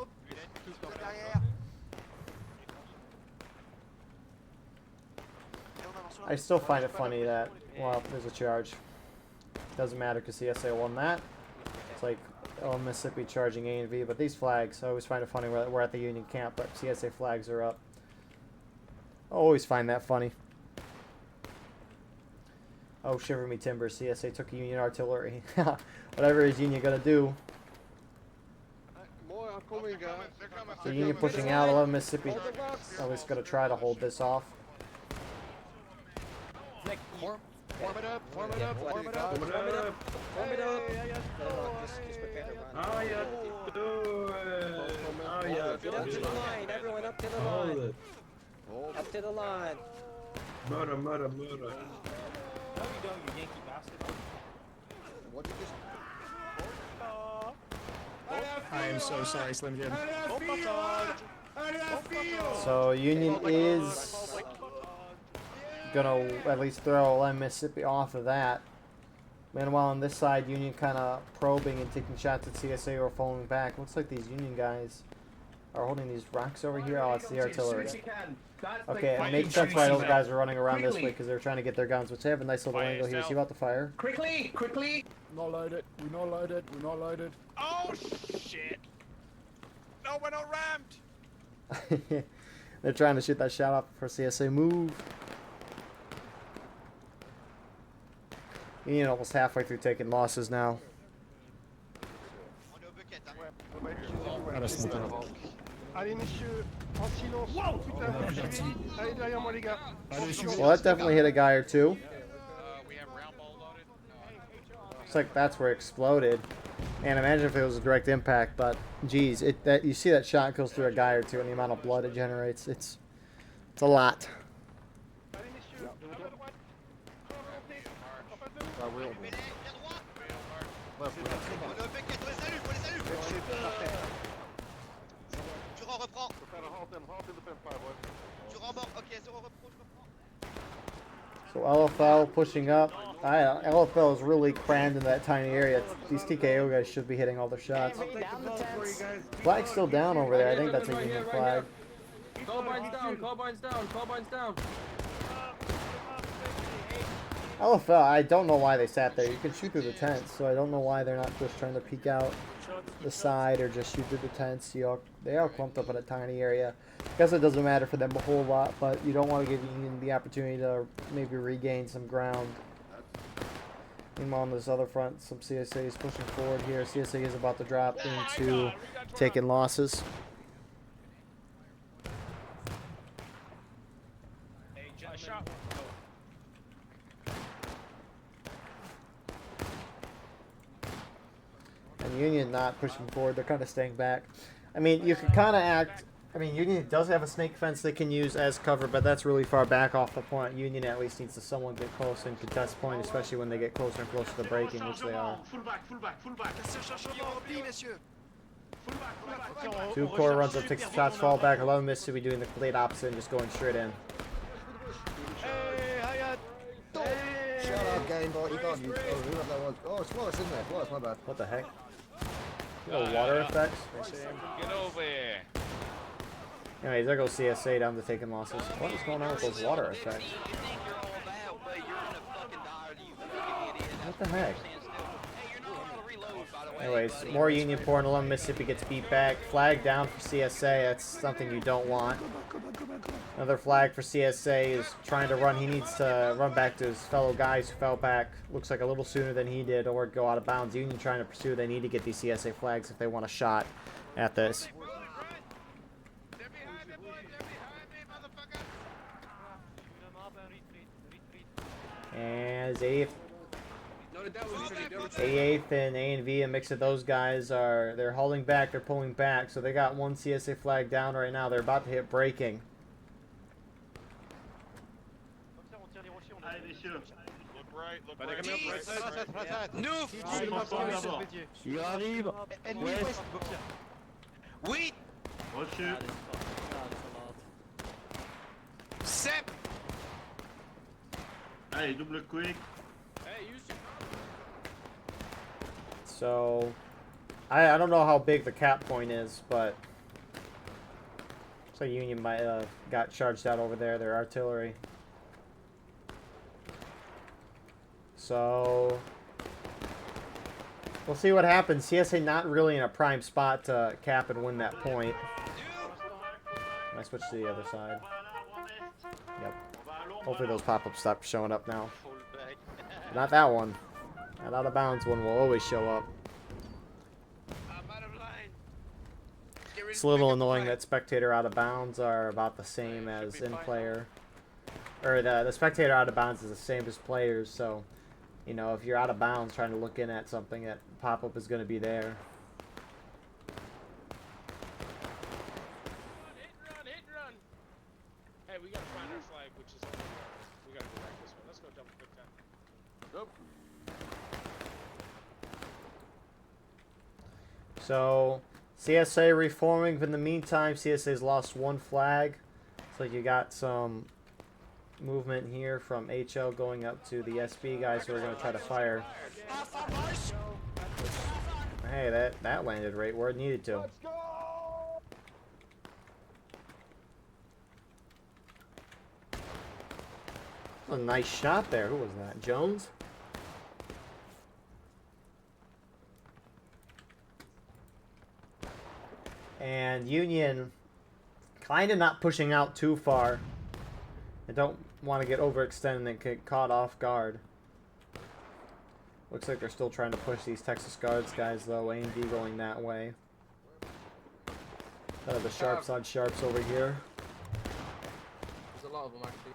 I still find it funny that, well, there's a charge. Doesn't matter because CSA won that. It's like, oh, Mississippi charging A and V, but these flags, I always find it funny we're at the Union camp, but CSA flags are up. I always find that funny. Oh, shiver me timbers, CSA took Union artillery. Whatever is Union gonna do. More, I'm coming, guys. So Union pushing out, 11 Mississippi at least gonna try to hold this off. Form it up, form it up, form it up. Form it up. Form it up. Just prepare to run. How you doing? How you Up to the line, everyone up to the line. Up to the line. Murder. No, you don't, you Yankee bastard. What did this? I am so sorry, Slim Jim. So Union is gonna at least throw Lem Mississippi off of that. Meanwhile, on this side, Union kind of probing and taking shots at CSA or falling back. Looks like these Union guys are holding these rocks over here. Oh, it's the artillery. Okay, it makes sense why those guys are running around this way because they're trying to get their guns, which they have a nice little angle here. See about the fire? Quickly! Not loaded. We're not loaded. We're not loaded. Oh shit! No, we're not rammed. They're trying to shoot that shot up for CSA. Move. Union almost halfway through taking losses now. Allez messieurs, en silence, tout à l'heure suivi. Allez derrière moi les gars. Well, that definitely hit a guy or two. Looks like that's where it exploded. And imagine if it was a direct impact, but geez, you see that shot goes through a guy or two and the amount of blood it generates. It's a lot. So LFL pushing up. LFL is really crammed in that tiny area. These TKO guys should be hitting all their shots. Flag's still down over there. I think that's a Union flag. Carbine's down, carbine's down, carbine's down. LFL, I don't know why they sat there. You can shoot through the tents, so I don't know why they're not just trying to peek out the side or just shoot through the tents. They are clumped up in a tiny area. I guess it doesn't matter for them a whole lot, but you don't want to give Union the opportunity to maybe regain some ground. Meanwhile, on this other front, some CSA is pushing forward here. CSA is about to drop into taking losses. And Union not pushing forward. They're kind of staying back. I mean, you can kind of act... I mean, Union does have a snake fence they can use as cover, but that's really far back off the point. Union at least needs to somewhat get close and contest point, especially when they get closer and closer to breaking, which they are. Two core runs up, takes the shots, fall back. 11 Mississippi doing the complete opposite and just going straight in. Shut up, Game Boy. You can't use. Oh, whoever that was. Oh, it's Wallace in there. Wallace, my bad. What the heck? Little water effects. Get over here. Anyways, there goes CSA down to taking losses. What is going on with those water effects? What the heck? Anyways, more Union pouring. 11 Mississippi gets beat back. Flag down for CSA. That's something you don't want. Another flag for CSA is trying to run. He needs to run back to his fellow guys who fell back. Looks like a little sooner than he did, or go out of bounds. Union trying to pursue. They need to get these CSA flags if they want a shot at this. And 88th and A and V, a mix of those guys they're hauling back, they're pulling back, so they got one CSA flag down right now. They're about to hit breaking. Il arrive. Oui. Reçu. Sep. Allez, double quick. So, I don't know how big the cap point is, but looks like Union might have got charged out over there, their artillery. So, we'll see what happens. CSA not really in a prime spot to cap and win that point. I switch to the other side. Yep. Hopefully those pop-ups stop showing up now. Not that one. That out of bounds one will always show up. It's a little annoying that spectator out of bounds are about the same as in player. Or the spectator out of bounds is the same as players, so you know, if you're out of bounds trying to look in at something, that pop-up is going to be there. Hit and run. Hey, we gotta find our flag, which is over there. We gotta go back this way. Let's go double quick time. Nope. So, CSA reforming. In the meantime, CSA's lost one flag. So you got some movement here from HL going up to the SB guys who are going to try to fire. Hey, that landed right where it needed to. A nice shot there. Who was that? Jones? And Union kind of not pushing out too far. I don't want to get overextended and get caught off guard. Looks like they're still trying to push these Texas Guards guys, though. A&D going that way. The sharps on sharps over here. There's a lot of them, actually.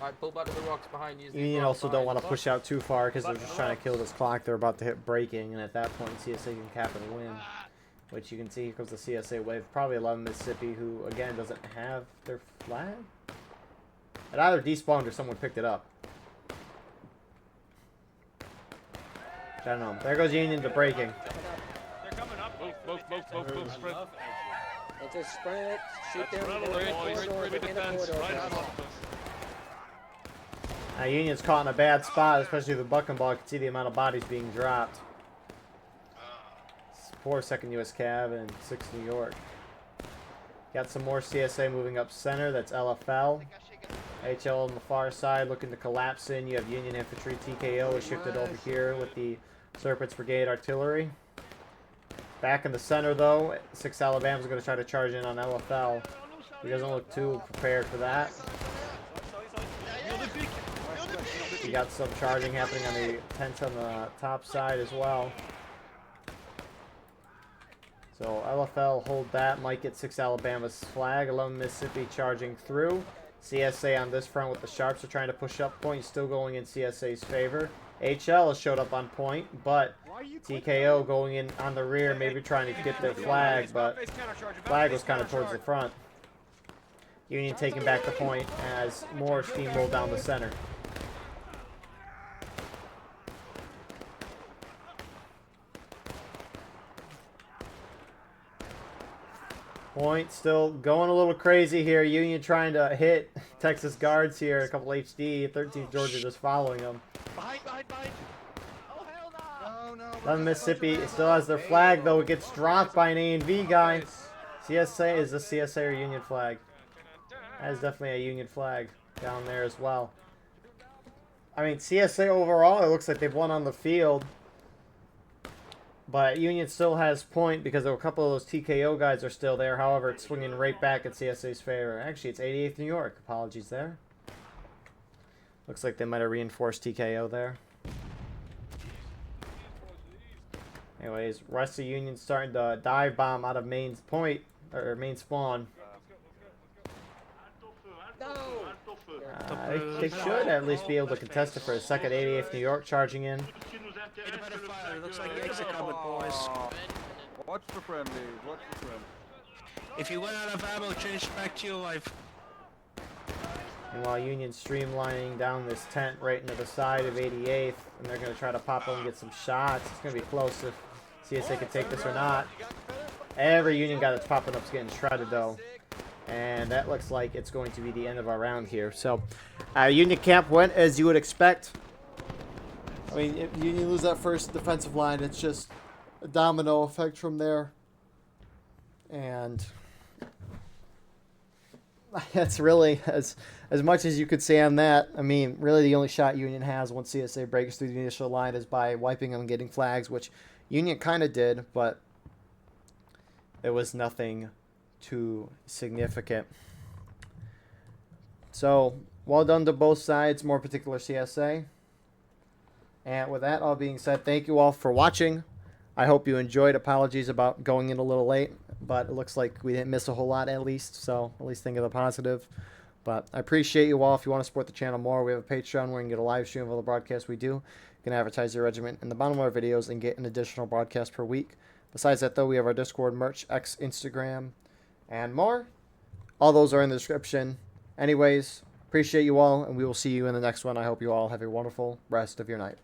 Alright, pull back to the rocks behind you. Union also don't want to push out too far because they're just trying to kill this clock. They're about to hit breaking, and at that point, CSA can cap and win. Which you can see, here comes the CSA wave. Probably 11 Mississippi, who, again, doesn't have their flag. It either despawned or someone picked it up. I don't know. There goes Union to breaking. They're coming up. Move, sprint. It's a sprint. Shoot them in the corridor. Now, Union's caught in a bad spot, especially with Buckenball. You can see the amount of bodies being dropped. 4 2nd U.S. Cav and 6 New York. Got some more CSA moving up center. That's LFL. HL on the far side looking to collapse in. You have Union Infantry. TKO is shifted over here with the Serpents Brigade Artillery. Back in the center, though, 6 Alabama's going to try to charge in on LFL. He doesn't look too prepared for that. You got some charging happening on the tents on the top side as well. So LFL hold that. Might get 6 Alabama's flag. 11 Mississippi charging through. CSA on this front with the sharps are trying to push up point. Still going in CSA's favor. HL has showed up on point, but TKO going in on the rear, maybe trying to get their flag, but flag was kind of towards the front. Union taking back the point as more steamroll down the center. Point still going a little crazy here. Union trying to hit Texas Guards here. A couple HD. 13th Georgia just following them. Behind. Oh, hell no. No. Mississippi still has their flag, though. It gets dropped by an A&V guy. CSA is a CSA or Union flag. That is definitely a Union flag down there as well. I mean, CSA overall, it looks like they've won on the field. But Union still has point because a couple of those TKO guys are still there. However, it's swinging right back in CSA's favor. Actually, it's 88th New York. Apologies there. Looks like they might have reinforced TKO there. Anyways, rest of Union starting to dive bomb out of main point, or main spawn. They should at least be able to contest it for a second. 88th New York charging in. It looks like the exit coming, boys. Watch the friendlies, watch the friendlies. If you went out of ammo, change back to your life. And while Union streamlining down this tent right into the side of 88th, and they're going to try to pop up and get some shots. It's going to be close to see if they can take this or not. Every Union guy that's popping up is getting shredded, though. And that looks like it's going to be the end of our round here. So, Union camp went as you would expect. I mean, if Union lose that first defensive line, it's just a domino effect from there. And that's really as much as you could say on that. I mean, really the only shot Union has once CSA breaks through the initial line is by wiping them and getting flags, which Union kind of did, but it was nothing too significant. So, well done to both sides, more particular CSA. And with that all being said, thank you all for watching. I hope you enjoyed. Apologies about going in a little late, but it looks like we didn't miss a whole lot at least, so at least think of the positive. But I appreciate you all. If you want to support the channel more, we have a Patreon where you can get a live stream of all the broadcasts we do. You can advertise your regiment in the bottom of our videos and get an additional broadcast per week. Besides that, though, we have our Discord, merch, X, Instagram, and more. All those are in the description. Anyways, appreciate you all, and we will see you in the next one. I hope you all have a wonderful rest of your night.